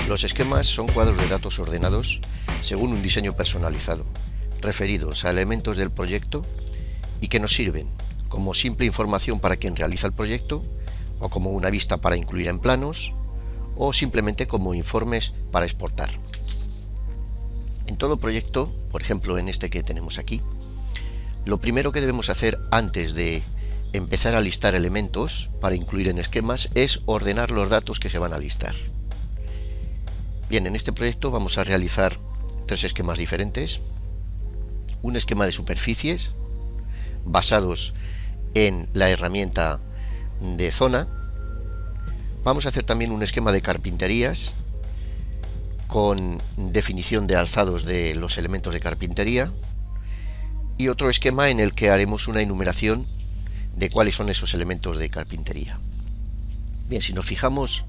Los esquemas son cuadros de datos ordenados según un diseño personalizado, referidos a elementos del proyecto y que nos sirven como simple información para quien realiza el proyecto, o como una vista para incluir en planos, o simplemente como informes para exportar. En todo proyecto, por ejemplo en este que tenemos aquí, lo primero que debemos hacer antes de empezar a listar elementos para incluir en esquemas es ordenar los datos que se van a listar. Bien, en este proyecto vamos a realizar 3 esquemas diferentes. Un esquema de superficies basados en la herramienta de zona. Vamos a hacer también un esquema de carpinterías con definición de alzados de los elementos de carpintería, y otro esquema en el que haremos una enumeración de cuáles son esos elementos de carpintería. Bien, si nos fijamos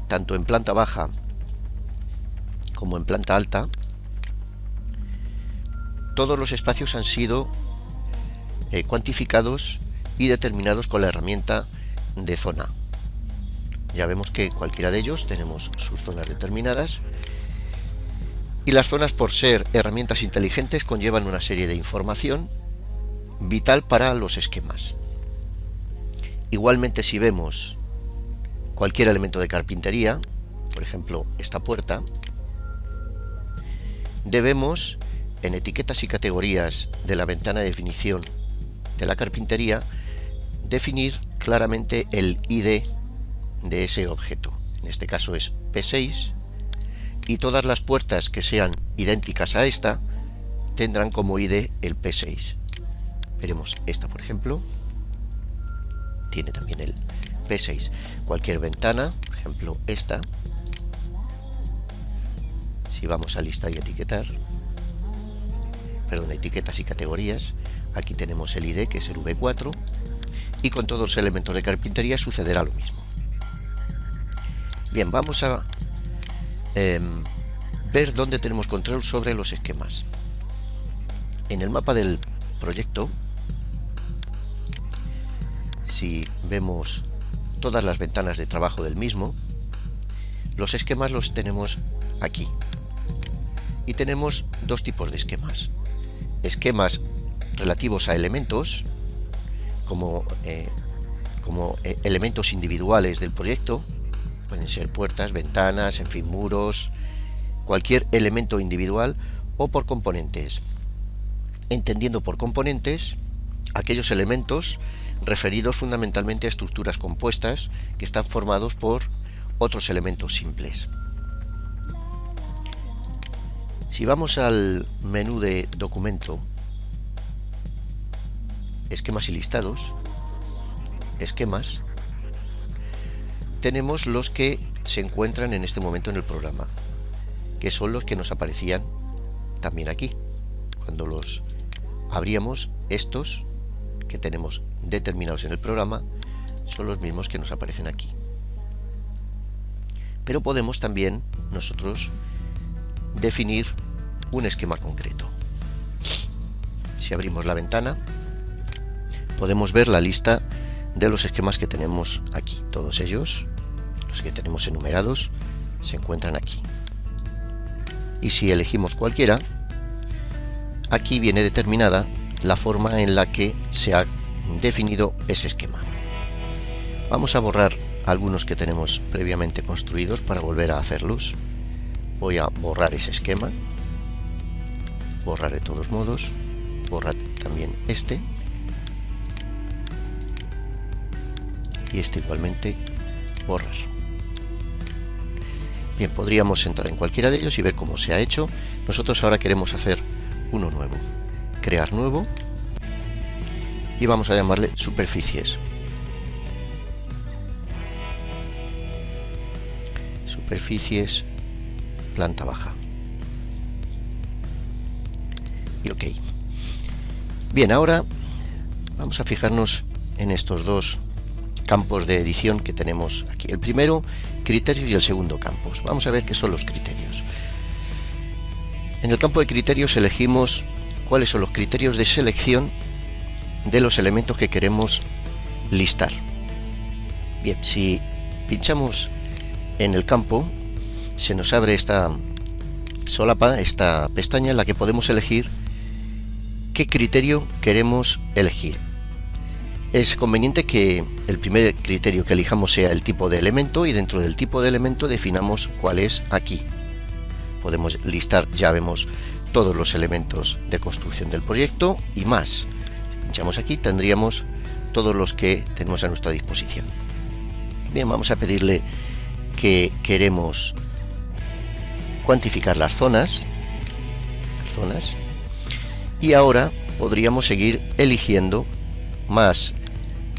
tanto en planta baja como en planta alta, todos los espacios han sido cuantificados y determinados con la herramienta de zona. Ya vemos que cualquiera de ellos tenemos sus zonas determinadas, y las zonas, por ser herramientas inteligentes, conllevan una serie de información vital para los esquemas. Igualmente, si vemos cualquier elemento de carpintería, por ejemplo esta puerta, debemos, en etiquetas y categorías de la ventana de definición de la carpintería, definir claramente el ID de ese objeto. En este caso es P6, y todas las puertas que sean idénticas a esta tendrán como ID el P6. Veremos esta, por ejemplo, tiene también el P6. Cualquier ventana, por ejemplo esta, si vamos a listar y etiquetar, etiquetas y categorías, aquí tenemos el ID, que es el V4, y con todos los elementos de carpintería sucederá lo mismo. Bien, vamos a ver dónde tenemos control sobre los esquemas. En el mapa del proyecto, si vemos todas las ventanas de trabajo del mismo, los esquemas los tenemos aquí. Y tenemos 2 tipos de esquemas. Esquemas relativos a elementos, como elementos individuales del proyecto, pueden ser puertas, ventanas, en fin, muros, cualquier elemento individual, o por componentes, entendiendo por componentes aquellos elementos referidos fundamentalmente a estructuras compuestas que están formados por otros elementos simples. Si vamos al menú de documento, esquemas y listados, esquemas, tenemos los que se encuentran en este momento en el programa, que son los que nos aparecían también aquí. Cuando los abríamos, estos que tenemos determinados en el programa son los mismos que nos aparecen aquí. Pero podemos también nosotros definir un esquema concreto. Si abrimos la ventana, podemos ver la lista de los esquemas que tenemos aquí. Todos ellos, los que tenemos enumerados, se encuentran aquí. Y si elegimos cualquiera, aquí viene determinada la forma en la que se ha definido ese esquema. Vamos a borrar algunos que tenemos previamente construidos para volver a hacerlos. Voy a borrar ese esquema, borrar de todos modos, borrar también este, y este igualmente borrar. Bien, podríamos entrar en cualquiera de ellos y ver cómo se ha hecho. Nosotros ahora queremos hacer uno nuevo. Crear nuevo, y vamos a llamarle superficies. Superficies, planta baja. Y OK. Bien, ahora vamos a fijarnos en estos dos campos de edición que tenemos aquí. El primero, criterios, y el segundo, campos. Vamos a ver qué son los criterios. En el campo de criterios elegimos cuáles son los criterios de selección de los elementos que queremos listar. Bien, si pinchamos en el campo, se nos abre esta solapa, esta pestaña en la que podemos elegir qué criterio queremos elegir. Es conveniente que el primer criterio que elijamos sea el tipo de elemento, y dentro del tipo de elemento definamos cuál es aquí. Podemos listar, ya vemos, todos los elementos de construcción del proyecto y más. Si pinchamos aquí tendríamos todos los que tenemos a nuestra disposición. Bien, vamos a pedirle que queremos cuantificar las zonas, y ahora podríamos seguir eligiendo más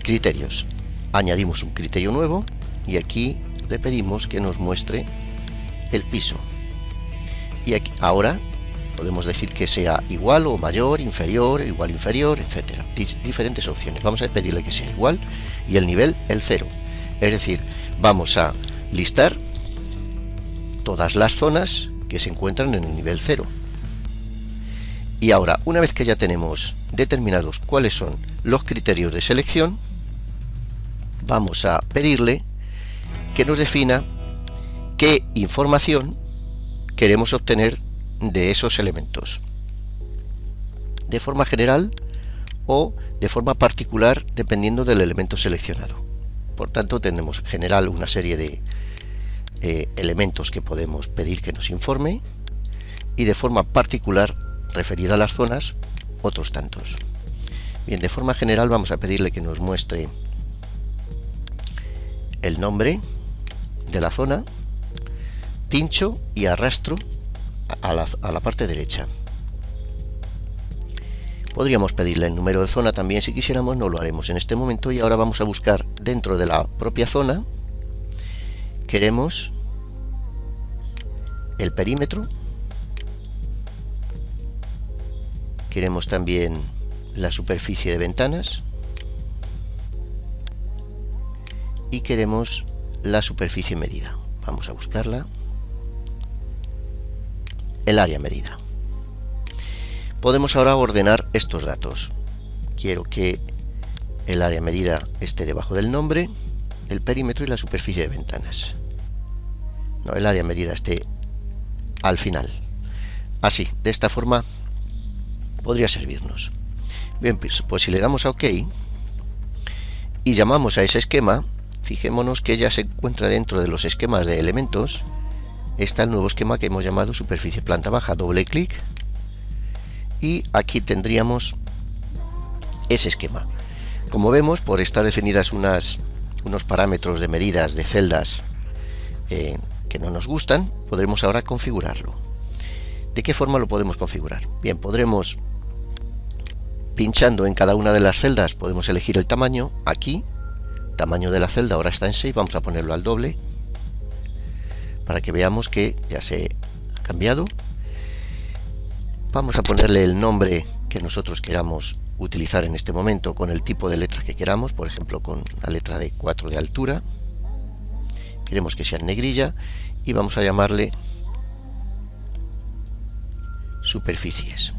criterios. Añadimos un criterio nuevo y aquí le pedimos que nos muestre el piso, y aquí ahora podemos decir que sea igual o mayor, inferior, igual, inferior, etcétera. Diferentes opciones. Vamos a pedirle que sea igual y el nivel el 0. Es decir, vamos a listar todas las zonas que se encuentran en el nivel 0. Y ahora, una vez que ya tenemos determinados cuáles son los criterios de selección, vamos a pedirle que nos defina qué información queremos obtener de esos elementos, de forma general o de forma particular, dependiendo del elemento seleccionado. Por tanto, tenemos general una serie de elementos que podemos pedir que nos informe, y de forma particular, referida a las zonas, otros tantos. Bien, de forma general vamos a pedirle que nos muestre el nombre de la zona, pincho y arrastro a la parte derecha. Podríamos pedirle el número de zona también si quisiéramos, no lo haremos en este momento. Y ahora vamos a buscar dentro de la propia zona, queremos el perímetro, queremos también la superficie de ventanas y queremos la superficie medida. Vamos a buscarla, el área medida. Podemos ahora ordenar estos datos. Quiero que el área medida esté debajo del nombre, el perímetro y la superficie de ventanas. No, el área medida esté al final. Así, de esta forma podría servirnos. Bien, pues si le damos a OK y llamamos a ese esquema, fijémonos que ya se encuentra dentro de los esquemas de elementos. Está el nuevo esquema que hemos llamado superficie planta baja. Doble clic y aquí tendríamos ese esquema. Como vemos, por estar definidas unos parámetros de medidas de celdas que no nos gustan, podremos ahora configurarlo. ¿De qué forma lo podemos configurar? Bien, podremos, pinchando en cada una de las celdas, podemos elegir el tamaño. Aquí, tamaño de la celda ahora está en 6, vamos a ponerlo al doble para que veamos que ya se ha cambiado. Vamos a ponerle el nombre que nosotros queramos utilizar en este momento, con el tipo de letra que queramos, por ejemplo con la letra de 4 de altura. Queremos que sea en negrilla y vamos a llamarle superficies.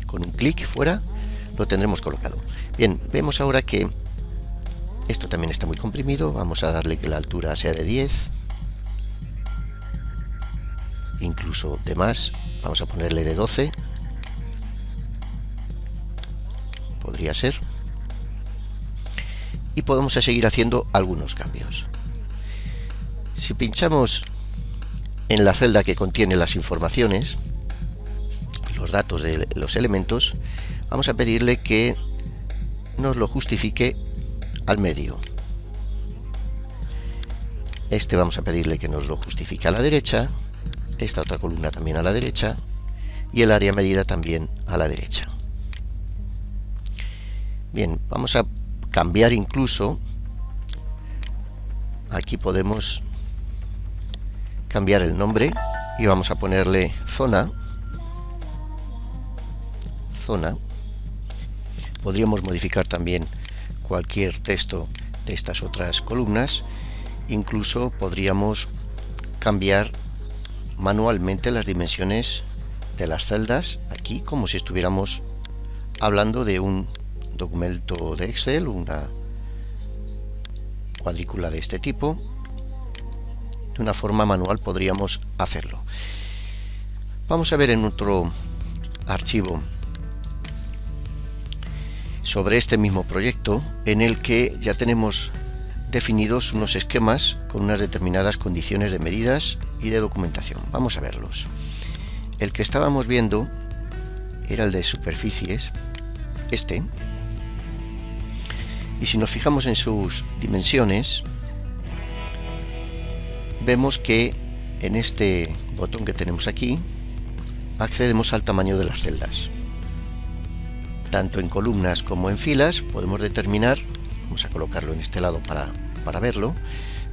Con un clic fuera lo tendremos colocado. Bien, vemos ahora que esto también está muy comprimido. Vamos a darle que la altura sea de 10, incluso de más. Vamos a ponerle de 12, podría ser, y podemos seguir haciendo algunos cambios. Si pinchamos en la celda que contiene las informaciones, los datos de los elementos, vamos a pedirle que nos lo justifique al medio. Este vamos a pedirle que nos lo justifique a la derecha, esta otra columna también a la derecha y el área medida también a la derecha. Bien, vamos a cambiar incluso, aquí podemos cambiar el nombre y vamos a ponerle zona, zona. Podríamos modificar también cualquier texto de estas otras columnas. Incluso podríamos cambiar manualmente las dimensiones de las celdas aquí, como si estuviéramos hablando de un documento de Excel, una cuadrícula de este tipo. De una forma manual podríamos hacerlo. Vamos a ver en otro archivo sobre este mismo proyecto, en el que ya tenemos definidos unos esquemas con unas determinadas condiciones de medidas y de documentación. Vamos a verlos. El que estábamos viendo era el de superficies, este, y si nos fijamos en sus dimensiones, vemos que en este botón que tenemos aquí accedemos al tamaño de las celdas. Tanto en columnas como en filas podemos determinar, vamos a colocarlo en este lado para verlo,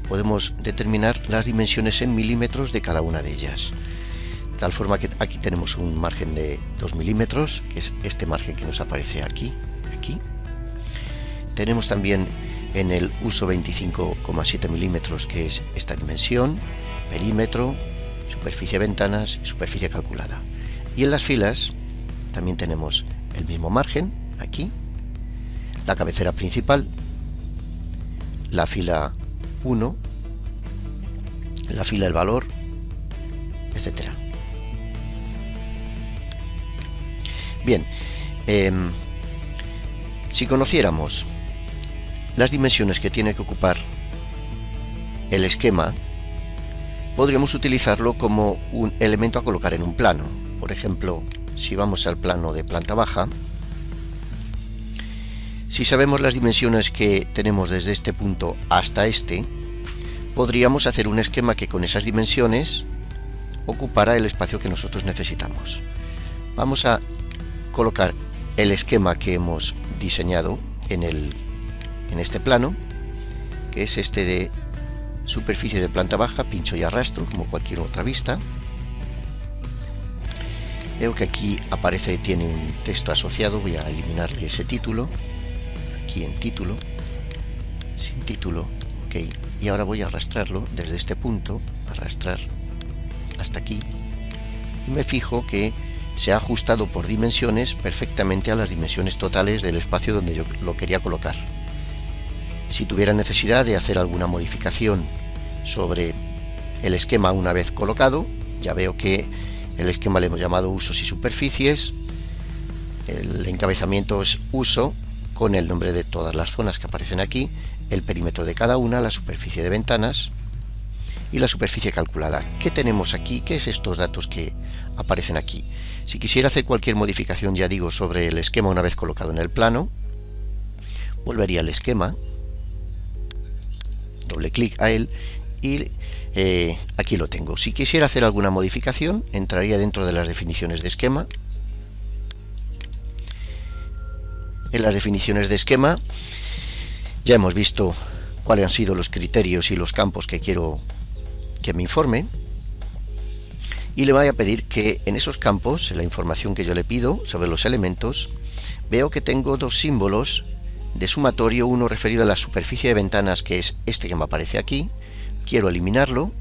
podemos determinar las dimensiones en milímetros de cada una de ellas. De tal forma que aquí tenemos un margen de 2 milímetros, que es este margen que nos aparece aquí. Tenemos también en el uso 25,7 milímetros, que es esta dimensión, perímetro, superficie de ventanas, superficie calculada. Y en las filas también tenemos el mismo margen, aquí, la cabecera principal, la fila 1, la fila del valor, etcétera. Bien, si conociéramos las dimensiones que tiene que ocupar el esquema, podríamos utilizarlo como un elemento a colocar en un plano. Por ejemplo, si vamos al plano de planta baja, si sabemos las dimensiones que tenemos desde este punto hasta este, podríamos hacer un esquema que con esas dimensiones ocupara el espacio que nosotros necesitamos. Vamos a colocar el esquema que hemos diseñado en este plano, que es este de superficie de planta baja, pincho y arrastro, como cualquier otra vista. Veo que aquí aparece, tiene un texto asociado. Voy a eliminarle ese título, aquí en título, sin título, ok, y ahora voy a arrastrarlo desde este punto, arrastrar hasta aquí, y me fijo que se ha ajustado por dimensiones perfectamente a las dimensiones totales del espacio donde yo lo quería colocar. Si tuviera necesidad de hacer alguna modificación sobre el esquema una vez colocado, ya veo que el esquema le hemos llamado usos y superficies, el encabezamiento es uso con el nombre de todas las zonas que aparecen aquí, el perímetro de cada una, la superficie de ventanas y la superficie calculada. ¿Qué tenemos aquí? ¿Qué es estos datos que aparecen aquí? Si quisiera hacer cualquier modificación, ya digo, sobre el esquema una vez colocado en el plano, volvería al esquema, doble clic a él y aquí lo tengo. Si quisiera hacer alguna modificación, entraría dentro de las definiciones de esquema. En las definiciones de esquema ya hemos visto cuáles han sido los criterios y los campos que quiero que me informe, y le voy a pedir que en esos campos, en la información que yo le pido sobre los elementos, veo que tengo dos símbolos de sumatorio, uno referido a la superficie de ventanas, que es este que me aparece aquí. Quiero eliminarlo,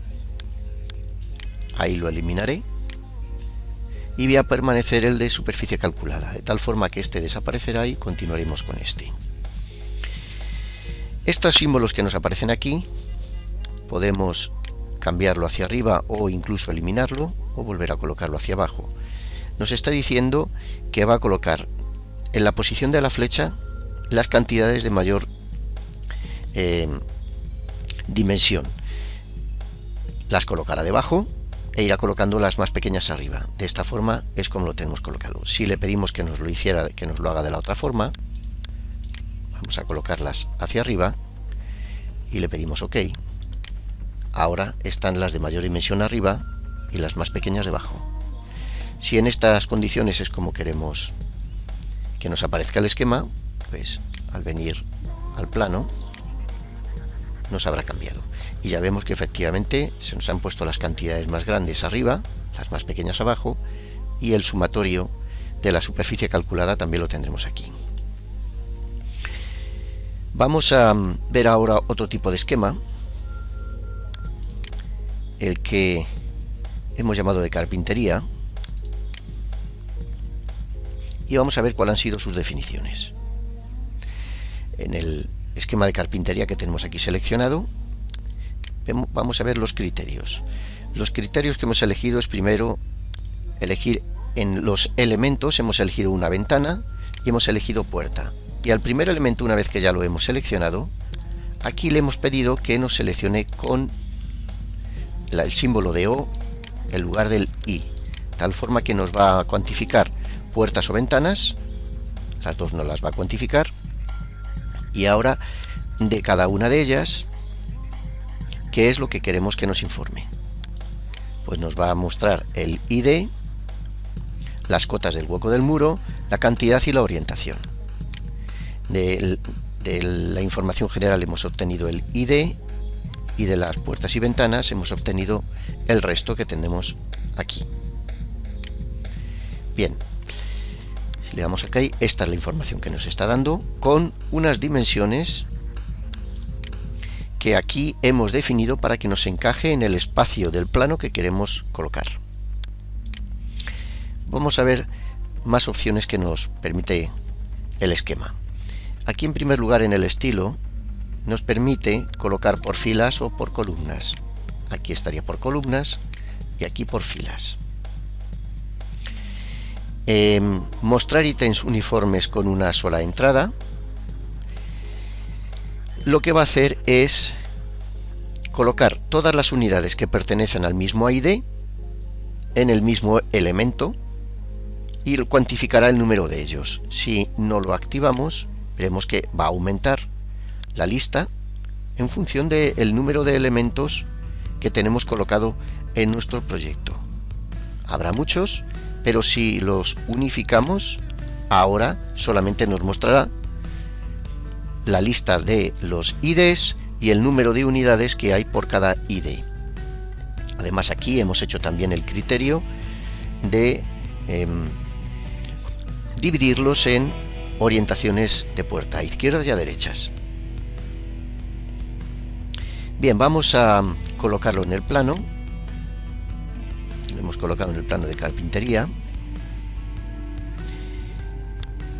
ahí lo eliminaré, y voy a permanecer el de superficie calculada, de tal forma que este desaparecerá y continuaremos con este. Estos símbolos que nos aparecen aquí podemos cambiarlo hacia arriba o incluso eliminarlo o volver a colocarlo hacia abajo. Nos está diciendo que va a colocar en la posición de la flecha las cantidades de mayor dimensión. Las colocará debajo e irá colocando las más pequeñas arriba. De esta forma es como lo tenemos colocado. Si le pedimos que nos lo hiciera, que nos lo haga de la otra forma, vamos a colocarlas hacia arriba y le pedimos OK. Ahora están las de mayor dimensión arriba y las más pequeñas debajo. Si en estas condiciones es como queremos que nos aparezca el esquema, pues al venir al plano nos habrá cambiado. Y ya vemos que efectivamente se nos han puesto las cantidades más grandes arriba, las más pequeñas abajo, y el sumatorio de la superficie calculada también lo tendremos aquí. Vamos a ver ahora otro tipo de esquema, el que hemos llamado de carpintería, y vamos a ver cuáles han sido sus definiciones. En el esquema de carpintería que tenemos aquí seleccionado, vamos a ver los criterios. Los criterios que hemos elegido es primero elegir en los elementos, hemos elegido una ventana y hemos elegido puerta. Y al primer elemento, una vez que ya lo hemos seleccionado, aquí le hemos pedido que nos seleccione con el símbolo de O en lugar del I, tal forma que nos va a cuantificar puertas o ventanas, las dos nos las va a cuantificar, y ahora de cada una de ellas, ¿qué es lo que queremos que nos informe? Pues nos va a mostrar el ID, las cotas del hueco del muro, la cantidad y la orientación. De la información general hemos obtenido el ID, y de las puertas y ventanas hemos obtenido el resto que tenemos aquí. Bien, si le damos aquí, esta es la información que nos está dando con unas dimensiones que aquí hemos definido para que nos encaje en el espacio del plano que queremos colocar. Vamos a ver más opciones que nos permite el esquema. Aquí en primer lugar en el estilo nos permite colocar por filas o por columnas. Aquí estaría por columnas y aquí por filas. Mostrar ítems uniformes con una sola entrada. Lo que va a hacer es colocar todas las unidades que pertenecen al mismo ID en el mismo elemento y cuantificará el número de ellos. Si no lo activamos, veremos que va a aumentar la lista en función del número de elementos que tenemos colocado en nuestro proyecto. Habrá muchos, pero si los unificamos, ahora solamente nos mostrará la lista de los IDs y el número de unidades que hay por cada ID. Además, aquí hemos hecho también el criterio de dividirlos en orientaciones de puerta, a izquierdas y a derechas. Bien, vamos a colocarlo en el plano. Lo hemos colocado en el plano de carpintería.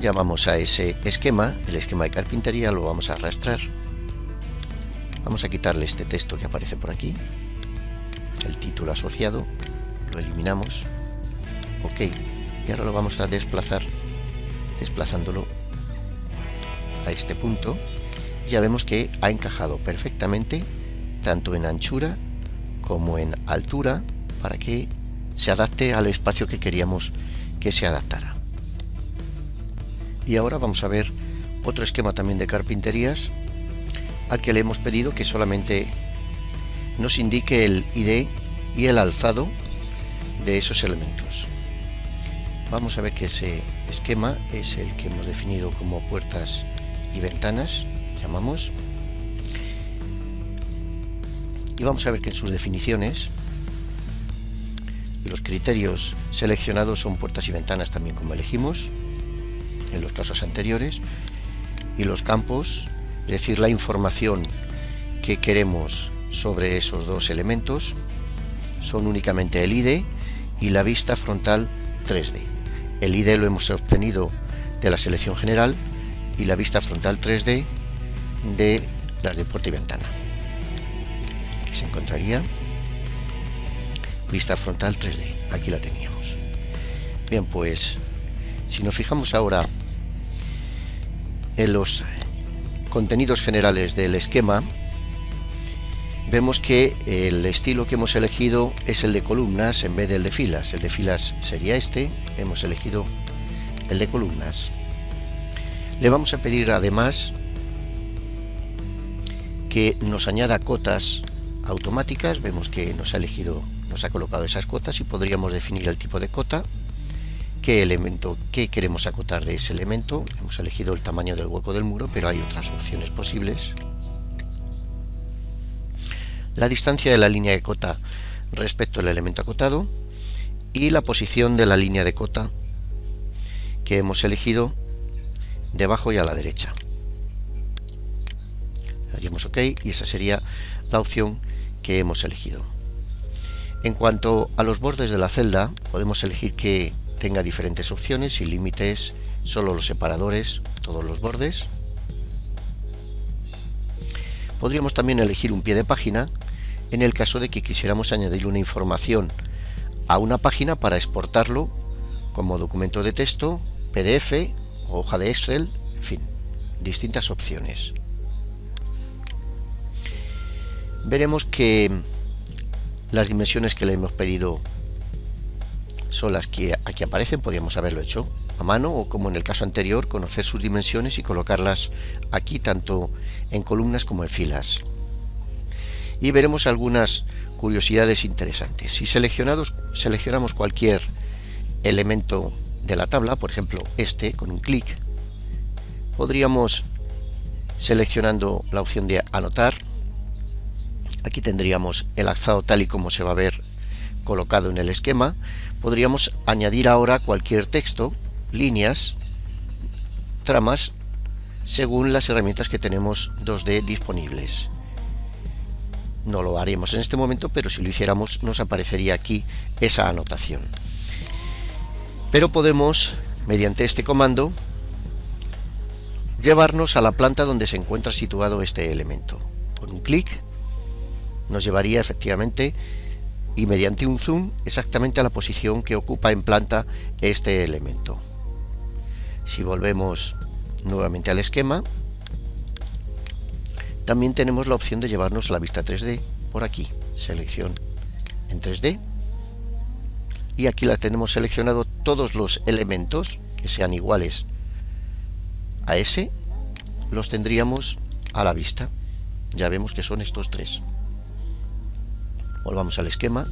Ya vamos a ese esquema, el esquema de carpintería, lo vamos a arrastrar. Vamos a quitarle este texto que aparece por aquí, el título asociado, lo eliminamos. Ok, y ahora lo vamos a desplazar, desplazándolo a este punto. Ya vemos que ha encajado perfectamente tanto en anchura como en altura para que se adapte al espacio que queríamos que se adaptara. Y ahora vamos a ver otro esquema también de carpinterías al que le hemos pedido que solamente nos indique el ID y el alzado de esos elementos. Vamos a ver que ese esquema es el que hemos definido como puertas y ventanas, llamamos. Y vamos a ver que en sus definiciones los criterios seleccionados son puertas y ventanas también como elegimos en los casos anteriores, y los campos, es decir, la información que queremos sobre esos dos elementos, son únicamente el ID y la vista frontal 3D. El ID lo hemos obtenido de la selección general y la vista frontal 3D de las de puerta y ventana. Aquí se encontraría vista frontal 3D, aquí la teníamos. Bien, pues si nos fijamos ahora en los contenidos generales del esquema, vemos que el estilo que hemos elegido es el de columnas en vez del de filas. El de filas sería este, hemos elegido el de columnas. Le vamos a pedir además que nos añada cotas automáticas. Vemos que nos ha colocado esas cotas y podríamos definir el tipo de cota, qué elemento, qué queremos acotar de ese elemento. Hemos elegido el tamaño del hueco del muro, pero hay otras opciones posibles. La distancia de la línea de cota respecto al elemento acotado y la posición de la línea de cota que hemos elegido debajo y a la derecha. Daríamos OK y esa sería la opción que hemos elegido. En cuanto a los bordes de la celda, podemos elegir que tenga diferentes opciones, sin límites, solo los separadores, todos los bordes. Podríamos también elegir un pie de página en el caso de que quisiéramos añadir una información a una página para exportarlo como documento de texto, PDF o hoja de Excel, en fin, distintas opciones. Veremos que las dimensiones que le hemos pedido son las que aquí aparecen. Podríamos haberlo hecho a mano o, como en el caso anterior, conocer sus dimensiones y colocarlas aquí tanto en columnas como en filas. Y veremos algunas curiosidades interesantes. Si seleccionamos cualquier elemento de la tabla, por ejemplo este, con un clic, podríamos, seleccionando la opción de anotar, aquí tendríamos el alzado tal y como se va a ver colocado en el esquema. Podríamos añadir ahora cualquier texto, líneas, tramas, según las herramientas que tenemos 2D disponibles. No lo haremos en este momento, pero si lo hiciéramos nos aparecería aquí esa anotación. Pero podemos, mediante este comando, llevarnos a la planta donde se encuentra situado este elemento. Con un clic nos llevaría efectivamente y mediante un zoom exactamente a la posición que ocupa en planta este elemento. Si volvemos nuevamente al esquema, también tenemos la opción de llevarnos a la vista 3D por aquí, selección en 3D, y aquí la tenemos seleccionado todos los elementos que sean iguales a ese, los tendríamos a la vista. Ya vemos que son estos tres. Volvamos al esquema.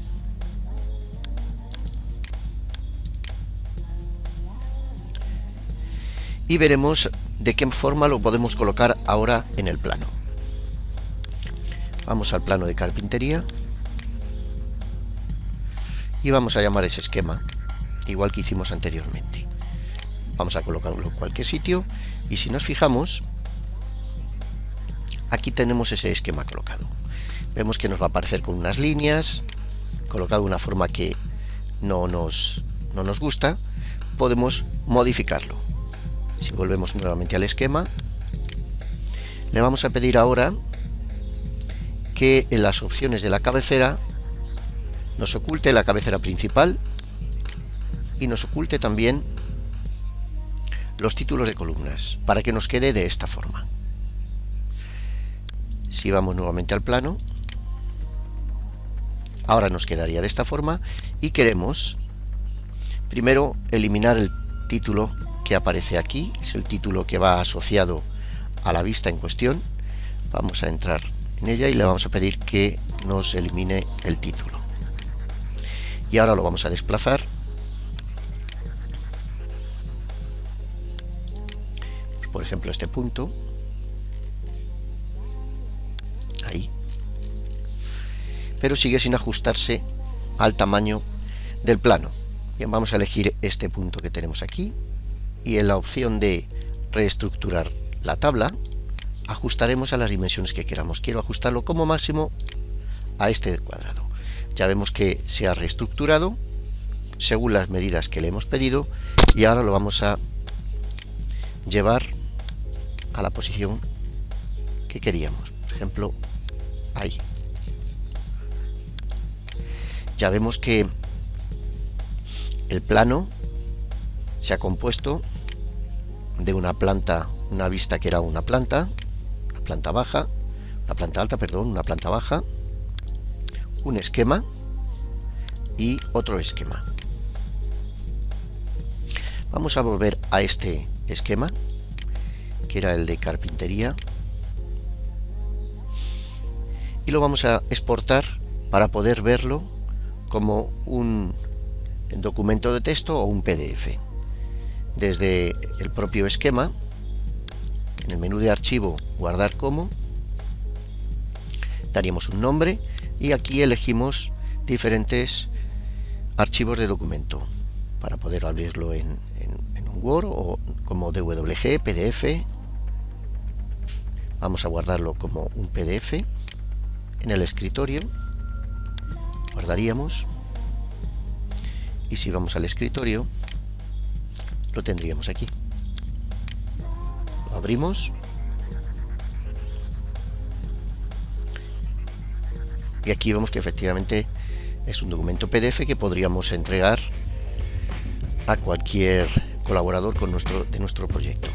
Y veremos de qué forma lo podemos colocar ahora en el plano. Vamos al plano de carpintería y vamos a llamar ese esquema igual que hicimos anteriormente. Vamos a colocarlo en cualquier sitio y si nos fijamos, aquí tenemos ese esquema colocado. Vemos que nos va a aparecer con unas líneas, colocado de una forma que no nos gusta. Podemos modificarlo. Si volvemos nuevamente al esquema, le vamos a pedir ahora que en las opciones de la cabecera nos oculte la cabecera principal y nos oculte también los títulos de columnas, para que nos quede de esta forma. Si vamos nuevamente al plano, ahora nos quedaría de esta forma y queremos primero eliminar el título que aparece aquí, es el título que va asociado a la vista en cuestión. Vamos a entrar en ella y le vamos a pedir que nos elimine el título. Y ahora lo vamos a desplazar. Pues por ejemplo este punto. Ahí. Pero sigue sin ajustarse al tamaño del plano. Bien, vamos a elegir este punto que tenemos aquí y en la opción de reestructurar la tabla ajustaremos a las dimensiones que queramos. Quiero ajustarlo como máximo a este cuadrado. Ya vemos que se ha reestructurado según las medidas que le hemos pedido y ahora lo vamos a llevar a la posición que queríamos. Por ejemplo, ahí. Ya vemos que el plano se ha compuesto de una planta, una vista que era una planta baja, una planta alta, perdón, una planta baja, un esquema y otro esquema. Vamos a volver a este esquema, que era el de carpintería, y lo vamos a exportar para poder verlo como un documento de texto o un PDF. Desde el propio esquema, en el menú de archivo, guardar como, daríamos un nombre y aquí elegimos diferentes archivos de documento para poder abrirlo en un Word o como DWG, PDF. Vamos a guardarlo como un PDF en el escritorio. Guardaríamos. Y si vamos al escritorio, lo tendríamos aquí. Lo abrimos. Y aquí vemos que efectivamente es un documento PDF que podríamos entregar a cualquier colaborador de nuestro proyecto.